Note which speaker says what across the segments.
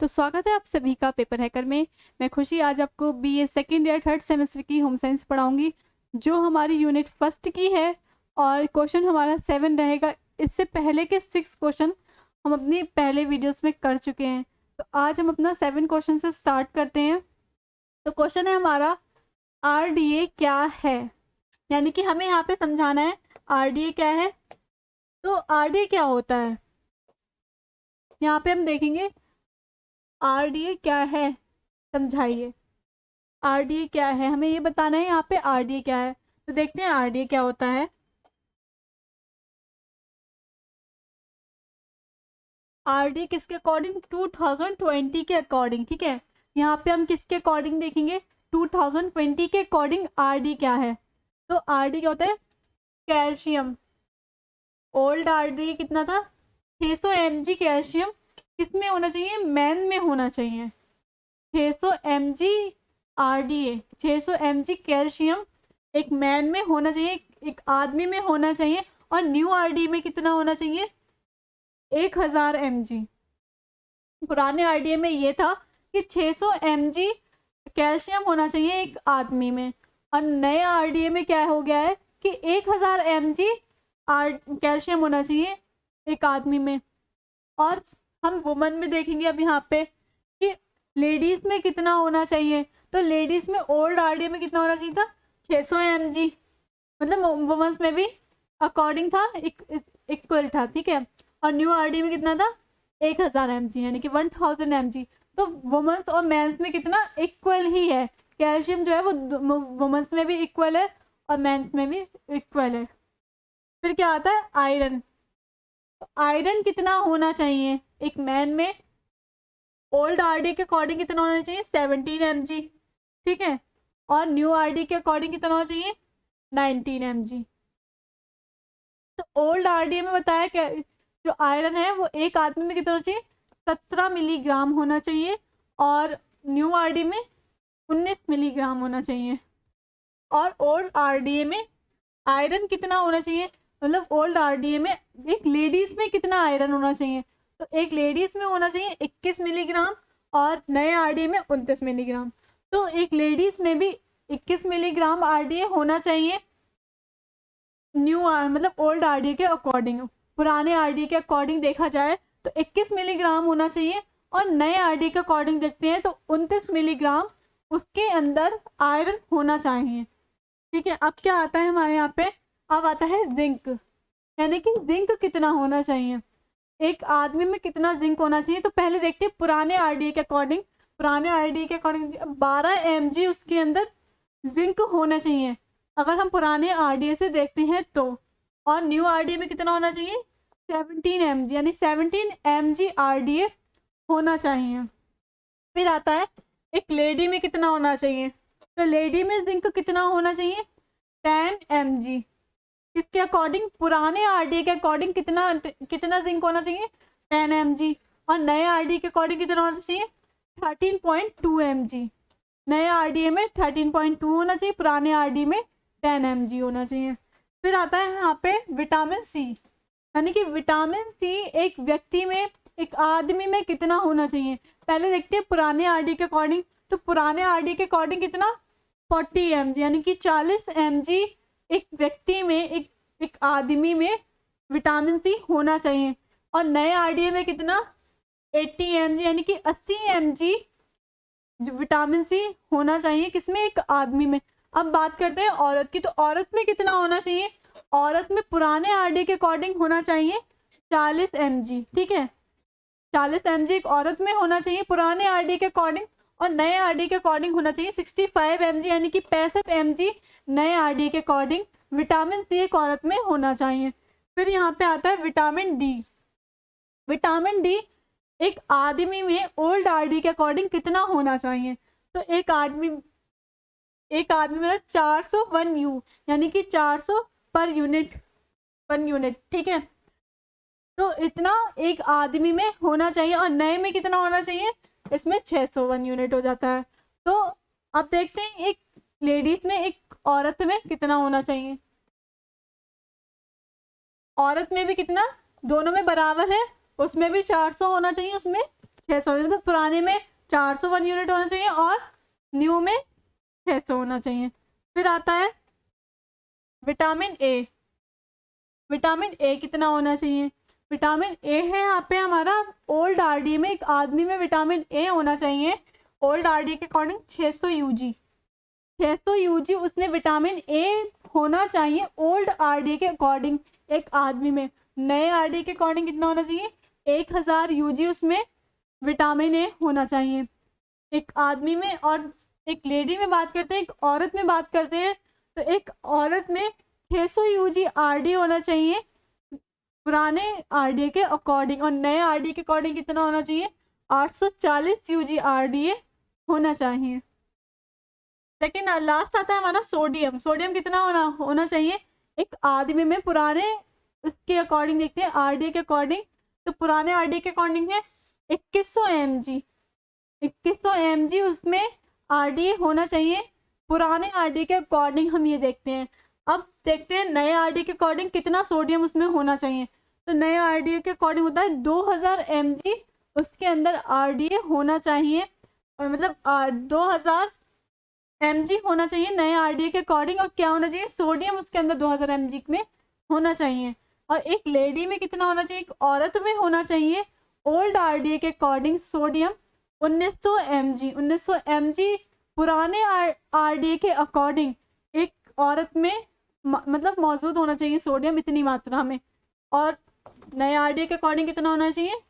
Speaker 1: तो स्वागत है आप सभी का पेपर हैकर में। मैं खुशी आज आपको BA second year third semester की होम साइंस पढ़ाऊंगी जो हमारी यूनिट फर्स्ट की है और क्वेश्चन हमारा 7 रहेगा। इससे पहले के 6 क्वेश्चन हम अपनी पहले वीडियोस में कर चुके हैं। तो आज हम अपना 7 क्वेश्चन से स्टार्ट करते हैं। तो क्वेश्चन है हमारा आरडीए क्या है, यानी कि हमें यहाँ पे समझाना है आरडीए क्या है। तो आरडीए क्या होता है यहाँ पे हम देखेंगे। आरडीए क्या है समझाइए। आरडीए क्या है हमें ये बताना है यहाँ पे आरडीए क्या है। तो देखते हैं आरडीए क्या होता है। आरडीए किसके अकॉर्डिंग 2020 के अकॉर्डिंग, ठीक है। यहाँ पे हम किसके अकॉर्डिंग देखेंगे 2020 के अकॉर्डिंग आरडी क्या है। तो आरडी क्या होता है कैल्शियम। ओल्ड आरडी कितना था 600 mg कैल्शियम किसमें होना चाहिए मैन में होना चाहिए। 600 mg आरडीए 600 mg कैल्शियम एक मैन में होना चाहिए, एक आदमी में होना चाहिए। और न्यू आरडी में कितना होना चाहिए 1000 mg। पुराने आरडीए में ये था कि 600 mg कैल्शियम होना चाहिए एक आदमी में, और नए आरडीए में क्या हो गया है कि 1000 mg कैल्शियम होना चाहिए एक आदमी में। और हम वुमन में देखेंगे अब यहाँ पे कि लेडीज में कितना होना चाहिए। तो लेडीज में ओल्ड आरडीए में कितना होना चाहिए था 600 mg, मतलब वुमेन्स में भी अकॉर्डिंग था इक्वल था, ठीक है। और न्यू आरडीए में कितना था 1000 mg यानी कि 1000 mg। तो वुमेन्स और मेंस में कितना इक्वल ही है। कैल्शियम जो है वो वुमेन्स में भी इक्वल है और मेंस में भी इक्वल है। फिर क्या आता है आयरन। तो आयरन कितना होना चाहिए एक मैन में ओल्ड आरडी के अकॉर्डिंग कितना होना चाहिए 17 mg, ठीक है। और न्यू आरडी के अकॉर्डिंग कितना होना चाहिए 19 mg। तो ओल्ड आरडी में बताया क्या जो आयरन है वो एक आदमी में कितना होना चाहिए 17 मिलीग्राम होना चाहिए, और न्यू आरडी में 19 मिलीग्राम होना चाहिए। और ओल्ड आरडीए में आयरन कितना होना चाहिए, मतलब ओल्ड आरडीए में एक लेडीज में कितना आयरन होना चाहिए। तो एक लेडीज में होना चाहिए 21 मिलीग्राम और नए आरडीए में 29 मिलीग्राम। तो एक लेडीज में भी 21 मिलीग्राम आरडीए होना चाहिए न्यू मतलब ओल्ड आरडीए के अकॉर्डिंग। पुराने आरडीए के अकॉर्डिंग देखा जाए तो 21 मिलीग्राम होना चाहिए, और नए आरडीए के अकॉर्डिंग देखते हैं तो 29 मिलीग्राम उसके अंदर आयरन होना चाहिए, ठीक है। अब क्या आता है हमारे यहाँ पे, अब आता है जिंक, यानी कि जिंक कितना होना चाहिए एक आदमी में कितना जिंक होना चाहिए। तो पहले देखते हैं पुराने आरडीए के अकॉर्डिंग। पुराने आरडीए के अकॉर्डिंग 12 mg उसके अंदर जिंक होना चाहिए अगर हम पुराने आरडीए से देखते हैं तो। और न्यू आरडीए में कितना होना चाहिए 17 mg, यानी 17 mg आरडीए होना चाहिए। फिर आता है एक लेडी में कितना होना चाहिए। तो लेडी में जिंक कितना होना चाहिए 10 mg। किसके अकॉर्डिंग पुराने आरडीए के अकॉर्डिंग कितना कितना जिंक होना चाहिए 10 mg, और नए आरडीए के अकॉर्डिंग कितना होना चाहिए 13.2 mg। नए आरडीए में 13.2 होना चाहिए, पुराने आरडीए में 10 mg होना चाहिए। फिर आता है यहाँ पे विटामिन सी, यानी कि विटामिन सी एक व्यक्ति में एक आदमी में कितना होना चाहिए। पहले देखते हैं पुराने आरडी के अकॉर्डिंग। तो पुराने आरडी के अकॉर्डिंग कितना 40 mg, यानी कि 40 mg एक व्यक्ति में एक आदमी में विटामिन सी होना चाहिए। और नए आरडीए में कितना 80 mg, यानी कि 80 mg जो विटामिन सी होना चाहिए किसमें एक आदमी में। अब बात करते हैं औरत की। तो औरत में कितना होना चाहिए, औरत में पुराने आरडी के अकॉर्डिंग होना चाहिए 40 mg, ठीक है। 40 mg एक औरत में होना चाहिए पुराने आरडी के अकॉर्डिंग, और नए आरडी के अकॉर्डिंग होना चाहिए 65 mg, यानी कि 65 mg नए आरडी के अकॉर्डिंग विटामिन सी एक औरत में होना चाहिए। फिर यहाँ पे आता है विटामिन डी। विटामिन डी एक आदमी में ओल्ड आरडी के अकॉर्डिंग कितना होना चाहिए। तो एक आदमी में 401 U, यानी कि 400 पर यूनिट ठीक है। तो इतना एक आदमी में होना चाहिए, और नए में कितना होना चाहिए इसमें 601 यूनिट हो जाता है। तो अब देखते हैं एक लेडीज में एक औरत में कितना होना चाहिए। औरत में भी कितना दोनों में बराबर है, उसमें भी 400 होना चाहिए, उसमें 600, मतलब पुराने में 401 यूनिट होना चाहिए और न्यू में 600 होना चाहिए। फिर आता है विटामिन ए। विटामिन ए कितना होना चाहिए? विटामिन ए है यहाँ पे हमारा ओल्ड आरडी में, एक आदमी में विटामिन ए होना चाहिए ओल्ड आरडी के अकॉर्डिंग 600 यूजी। 600 यूजी उसने विटामिन ए होना चाहिए ओल्ड आरडी के अकॉर्डिंग एक आदमी में। नए आरडी के अकॉर्डिंग कितना होना चाहिए? 1000 यूजी उसमें विटामिन ए होना चाहिए एक आदमी में। और एक लेडी में बात करते हैं, एक औरत में बात करते हैं, तो एक औरत में 600 यूजी आरडी होना चाहिए पुराने आरडी के अकॉर्डिंग, और नए आरडी के अकॉर्डिंग कितना होना चाहिए? 840 यूजी आरडी होना चाहिए। लेकिन लास्ट आता है हमारा सोडियम। सोडियम कितना होना चाहिए एक आदमी में पुराने उसके अकॉर्डिंग? देखते हैं आरडी के अकॉर्डिंग, तो पुराने आरडी के अकॉर्डिंग है 2100 mg। 2100 mg उसमें आरडी होना चाहिए पुराने आरडी के अकॉर्डिंग। हम ये देखते हैं। अब देखते हैं नए आरडी के अकॉर्डिंग कितना सोडियम उसमें होना चाहिए। तो नए आरडी के अकॉर्डिंग होता है 2000 mg उसके अंदर आरडी होना चाहिए, और मतलब 2000 mg होना चाहिए नए आरडी के अकॉर्डिंग। और क्या होना चाहिए? सोडियम उसके अंदर 2000 mg में होना चाहिए। और एक लेडी में कितना होना चाहिए? एक औरत में होना चाहिए ओल्ड आरडी के अकॉर्डिंग सोडियम 1900 mg। 1900 mg पुराने आरडी के अकॉर्डिंग एक औरत में मतलब मौजूद होना चाहिए सोडियम इतनी मात्रा में। और नए आरडी के अकॉर्डिंग कितना होना चाहिए?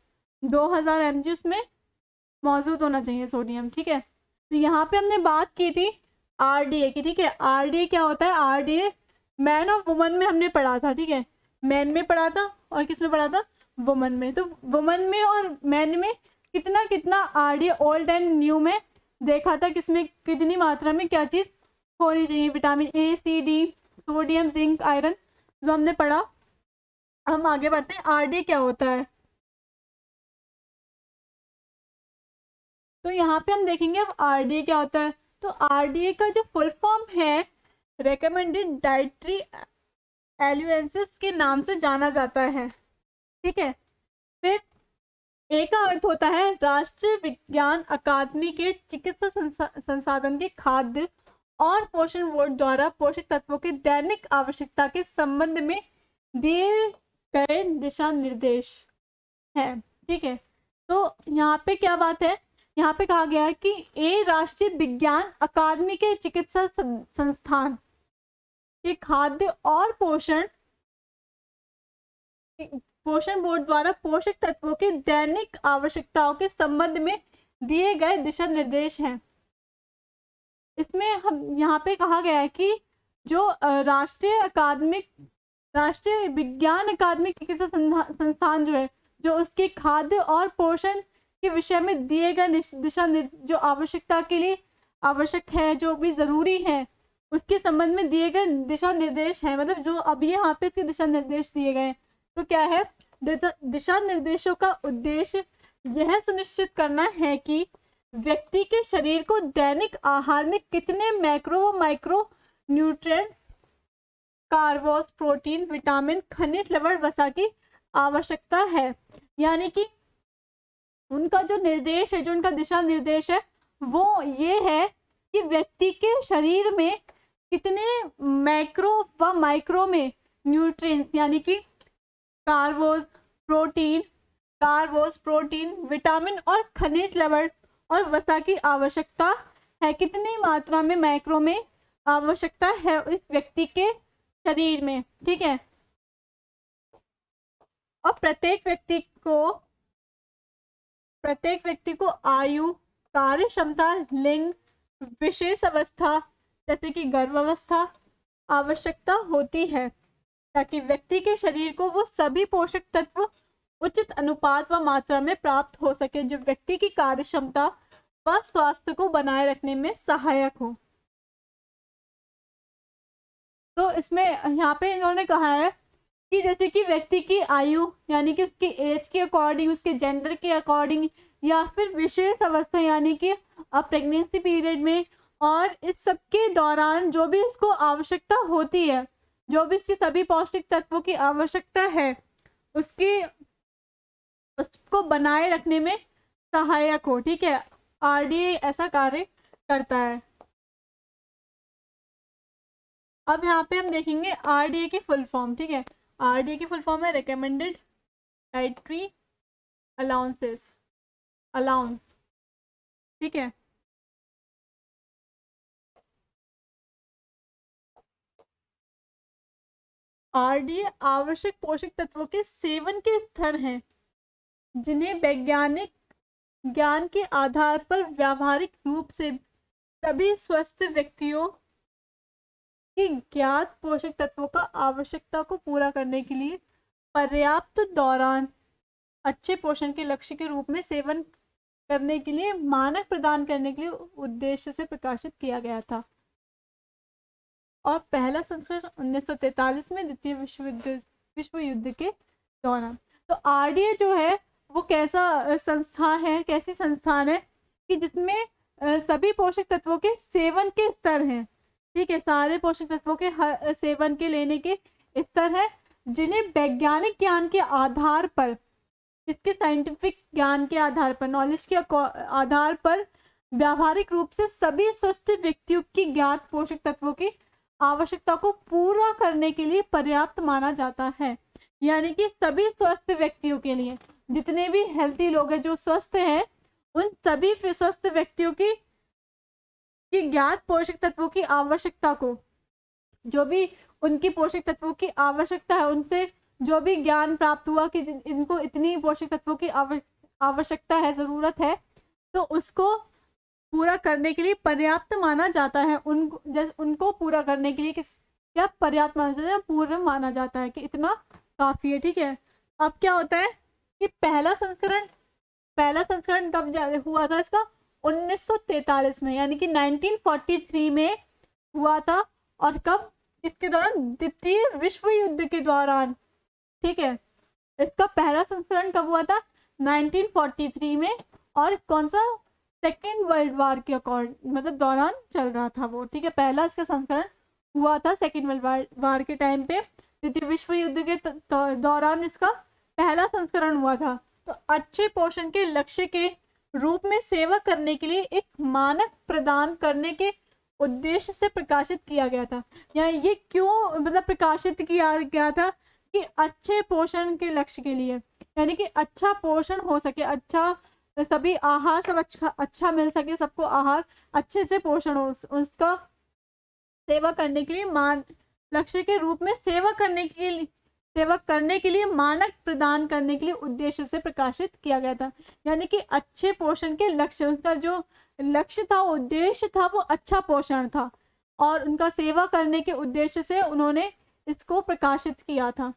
Speaker 1: 2000 mg उसमें मौजूद होना चाहिए सोडियम। ठीक है, तो यहाँ पे हमने बात की थी आरडीए की। ठीक है, आरडीए क्या होता है? आरडीए मैन और वुमन में हमने पढ़ा था। ठीक है, मैन में पढ़ा था और किस में पढ़ा था? वुमन में। तो वुमन में और मैन में कितना कितना आरडीए ओल्ड एंड न्यू में देखा था, किसमें कितनी मात्रा में क्या चीज़ होनी चाहिए? Vitamin A, C, D, sodium, zinc, iron, जो हमने पढ़ा। हम आगे बढ़ते हैं, आरडीए क्या होता है। तो यहाँ पे हम देखेंगे अब आरडीए क्या होता है। तो आरडीए का जो फुल फॉर्म है रिकमेंडेड डाइटरी एलुएंसेस के नाम से जाना जाता है। ठीक है, फिर ए का अर्थ होता है राष्ट्रीय विज्ञान अकादमी के चिकित्सा संसाधन के खाद्य और पोषण बोर्ड द्वारा पोषक तत्वों की दैनिक आवश्यकता के संबंध में दिए गए दिशा निर्देश है। ठीक है, तो यहाँ पे क्या बात है? यहाँ पे कहा गया है कि ए राष्ट्रीय विज्ञान अकादमी के चिकित्सा संस्थान के खाद्य और पोषण बोर्ड द्वारा पोषक तत्वों की दैनिक आवश्यकताओं के संबंध में दिए गए दिशा निर्देश हैं। इसमें हम यहाँ पे कहा गया है कि जो राष्ट्रीय विज्ञान अकादमिक चिकित्सा संस्थान जो है, जो उसके खाद्य और पोषण के विषय में दिए गए दिशा जो आवश्यकता के लिए आवश्यक है, जो भी जरूरी है, उसके संबंध में दिए गए दिशा निर्देश है। मतलब जो अभी यहाँ पे इसके दिशा निर्देश दिए गए। तो क्या है? दिशा निर्देशों का उद्देश्य यह सुनिश्चित करना है कि व्यक्ति के शरीर को दैनिक आहार में कितने मैक्रो व माइक्रो न्यूट्रिएंट्स, कार्बोस, प्रोटीन, विटामिन, खनिज, लवण, वसा की आवश्यकता है। यानी कि उनका जो निर्देश है, जो उनका दिशा निर्देश है, वो ये है कि व्यक्ति के शरीर में कितने मैक्रो व माइक्रो में न्यूट्रिएंट्स यानी कि कार्बोस, प्रोटीन, विटामिन और खनिज, लवण और वसा की आवश्यकता है। कितनी मात्रा में मैक्रो में आवश्यकता है इस व्यक्ति के शरीर में। ठीक है, और प्रत्येक व्यक्ति को आयु, कार्य क्षमता, लिंग, विशेष अवस्था जैसे कि गर्भावस्था आवश्यकता होती है, ताकि व्यक्ति के शरीर को वो सभी पोषक तत्व उचित अनुपात व मात्रा में प्राप्त हो सके, जो व्यक्ति की कार्य क्षमता व स्वास्थ्य को बनाए रखने में सहायक हो। तो इसमें यहाँ पे इन्होंने कहा है कि जैसे कि व्यक्ति की आयु यानी कि उसकी एज के अकॉर्डिंग, उसके जेंडर के अकॉर्डिंग, या फिर विशेष अवस्था यानी कि प्रेगनेंसी पीरियड में, और इस सब के दौरान जो भी उसको आवश्यकता होती है, जो भी इसके सभी पौष्टिक तत्वों की आवश्यकता है, उसको बनाए रखने में सहायक हो, ठीक है। आरडीए ऐसा कार्य करता है। अब यहाँ पे हम देखेंगे आरडीए की फुल फॉर्म, ठीक है। आरडीए की फुल फॉर्म है रिकमेंडेड डाइटरी अलाउंसेस, अलाउंस, ठीक है। आरडीए आवश्यक पोषक तत्वों के सेवन के स्तर हैं जिन्हें वैज्ञानिक ज्ञान के आधार पर व्यावहारिक रूप से सभी स्वस्थ व्यक्तियों की ज्ञात पोषक तत्वों का आवश्यकता को पूरा करने के लिए पर्याप्त दौरान अच्छे पोषण के लक्ष्य के रूप में सेवन करने के लिए मानक प्रदान करने के लिए उद्देश्य से प्रकाशित किया गया था। और पहला संस्करण 1943 में द्वितीय विश्व युद्ध के दौरान। तो आरडीए जो है वो कैसा संस्था है, कैसी संस्थान है कि जिसमें सभी पोषक तत्वों के सेवन के स्तर हैं, ठीक है। सारे पोषक तत्वों के सेवन के लेने के स्तर है जिन्हें वैज्ञानिक ज्ञान के आधार पर, इसके साइंटिफिक ज्ञान के आधार पर, नॉलेज के आधार पर व्यावहारिक रूप से सभी स्वस्थ व्यक्तियों की ज्ञात पोषक तत्वों की आवश्यकता को पूरा करने के लिए पर्याप्त माना जाता है। यानी कि सभी स्वस्थ व्यक्तियों के लिए, जितने भी हेल्थी लोग हैं जो स्वस्थ हैं, उन सभी स्वस्थ व्यक्तियों की ज्ञात पोषक तत्वों की आवश्यकता को, जो भी उनकी पोषक तत्वों की आवश्यकता है, उनसे जो भी ज्ञान प्राप्त हुआ कि इनको इतनी पोषक तत्वों की आवश्यकता है, जरूरत है, तो उसको पूरा करने के लिए पर्याप्त माना जाता है। उनको पूरा करने के लिए क्या पर्याप्त माना जाता है, पूर्ण माना जाता है कि इतना काफी है, ठीक है। अब क्या होता है कि पहला संस्करण कब हुआ था इसका, 1943 में, यानी कि 1943 में हुआ था। और कब, इसके दौरान द्वितीय विश्व युद्ध के दौरान, ठीक है। इसका पहला संस्करण कब हुआ था, 1943 में। और कौन सा, सेकेंड वर्ल्ड वार के मतलब दौरान चल रहा था वो, ठीक है। पहला इसका संस्करण हुआ था सेकेंड वर्ल्ड वार के टाइम पे, द्वितीय विश्व युद्ध के दौरान इसका पहला संस्करण हुआ था। तो अच्छे पोषण के लक्ष्य के रूप में सेवा करने के लिए एक मानक प्रदान करने के उद्देश्य से प्रकाशित किया गया था। यानी ये क्यों मतलब प्रकाशित किया गया था कि अच्छे पोषण के लक्ष्य के लिए, यानी कि अच्छा पोषण हो सके, अच्छा सभी आहार सब अच्छा मिल सके, सबको आहार अच्छे से पोषण हो, उसका सेवा करने के लिए लक्ष्य के रूप में सेवा करने के लिए मानक प्रदान करने के लिए उद्देश्य से प्रकाशित किया गया था। यानी कि अच्छे पोषण के लक्ष्य, उसका जो लक्ष्य था, उद्देश्य था, वो अच्छा पोषण था, और उनका सेवा करने के उद्देश्य से उन्होंने इसको प्रकाशित किया था।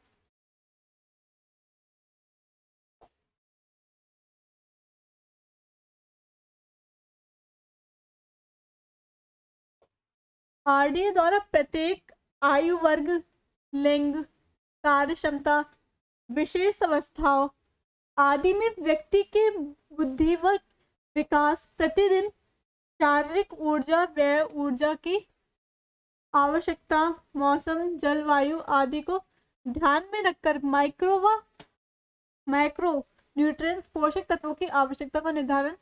Speaker 1: आरडीए द्वारा प्रत्येक आयु वर्ग, लिंग, कार्य क्षमता, विशेष अवस्थाओं आदि में व्यक्ति के बुद्धि व विकास, प्रतिदिन शारीरिक ऊर्जा, व्यय ऊर्जा की आवश्यकता, मौसम, जलवायु आदि को ध्यान में रखकर मैक्रो न्यूट्रिएंट्स पोषक तत्वों की आवश्यकता का निर्धारण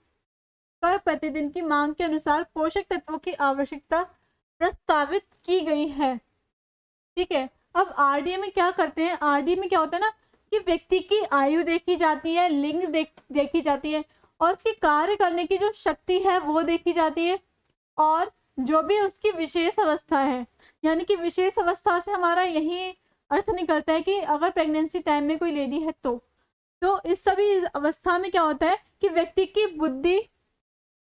Speaker 1: कर प्रतिदिन की मांग के अनुसार पोषक तत्वों की आवश्यकता प्रस्तावित की गई है, ठीक है। अब आरडीए में क्या करते हैं, आरडीए में क्या होता है ना कि व्यक्ति की आयु देखी जाती है, लिंग देखी जाती है, और उसकी कार्य करने की जो शक्ति है वो देखी जाती है, और जो भी उसकी विशेष अवस्था है। यानी कि विशेष अवस्था से हमारा यही अर्थ निकलता है कि अगर प्रेगनेंसी टाइम में कोई लेडी है तो इस सभी अवस्था में क्या होता है कि व्यक्ति की बुद्धि,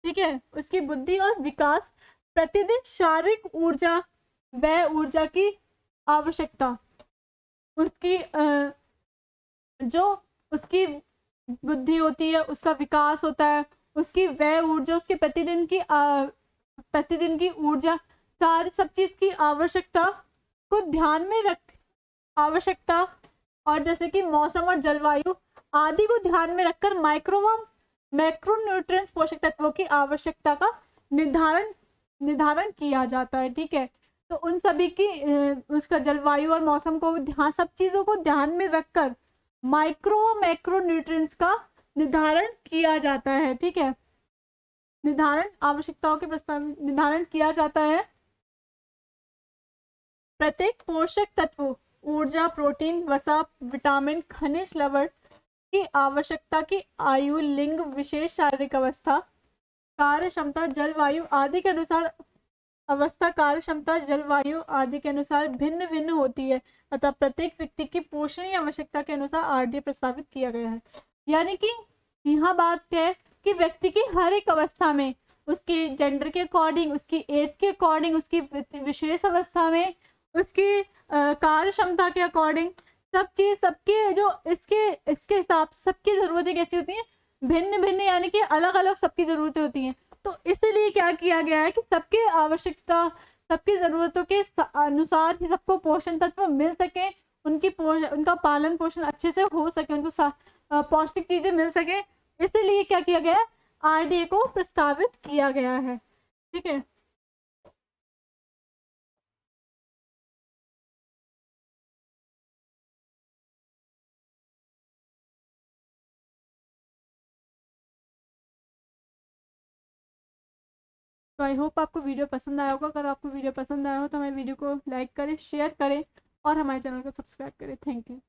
Speaker 1: ठीक है, उसकी बुद्धि और विकास, प्रतिदिन शारीरिक ऊर्जा, व्यय ऊर्जा की आवश्यकता, उसकी जो उसकी बुद्धि होती है, उसका विकास होता है, उसकी व्यय ऊर्जा, उसके प्रतिदिन की ऊर्जा, सारी सब चीज की आवश्यकता को ध्यान में रख, आवश्यकता, और जैसे कि मौसम और जलवायु आदि को ध्यान में रखकर मैक्रो न्यूट्रिएंट्स पोषक तत्वों की आवश्यकता का निर्धारण किया जाता है, ठीक है। तो उन सभी की उसका जलवायु और मौसम को ध्यान, सब चीजों को ध्यान में रखकर मैक्रो न्यूट्रिएंट्स का निर्धारण किया जाता है। ठीक है, निर्धारण आवश्यकताओं के प्रस्ताव निर्धारण किया जाता है। प्रत्येक पोषक तत्व ऊर्जा, प्रोटीन, वसा, विटामिन, खनिज, लवण की आवश्यकता की आयु, लिंग, विशेष शारीरिक अवस्था, कार्य क्षमता, जलवायु आदि के अनुसार अवस्था, कार्य क्षमता, जलवायु आदि के अनुसार भिन्न भिन्न होती है। अतः प्रत्येक व्यक्ति की पोषणीय आवश्यकता के अनुसार आरडी प्रस्तावित किया गया है। यानी कि यहाँ बात है कि व्यक्ति की हर एक अवस्था में उसके जेंडर के अकॉर्डिंग, उसकी एज के अकॉर्डिंग, उसकी विशेष अवस्था में, उसकी कार्य क्षमता के अकॉर्डिंग, सब चीज सबके जो इसके हिसाब सबकी जरूरतें कैसी होती हैं, भिन्न भिन्न, यानी कि अलग अलग सबकी जरूरतें होती हैं। तो इसलिए क्या किया गया है कि सबके आवश्यकता, सबकी जरूरतों के अनुसार ही सबको पोषण तत्व मिल सके, उनका पालन पोषण अच्छे से हो सके, उनको पौष्टिक चीजें मिल सके, इसलिए क्या किया गया है, आरडीए को प्रस्तावित किया गया है। ठीक है, तो आई होप आपको वीडियो पसंद आया होगा। अगर आपको वीडियो पसंद आया हो तो हमारे वीडियो को लाइक करें, शेयर करें और हमारे चैनल को सब्सक्राइब करें। Thank you.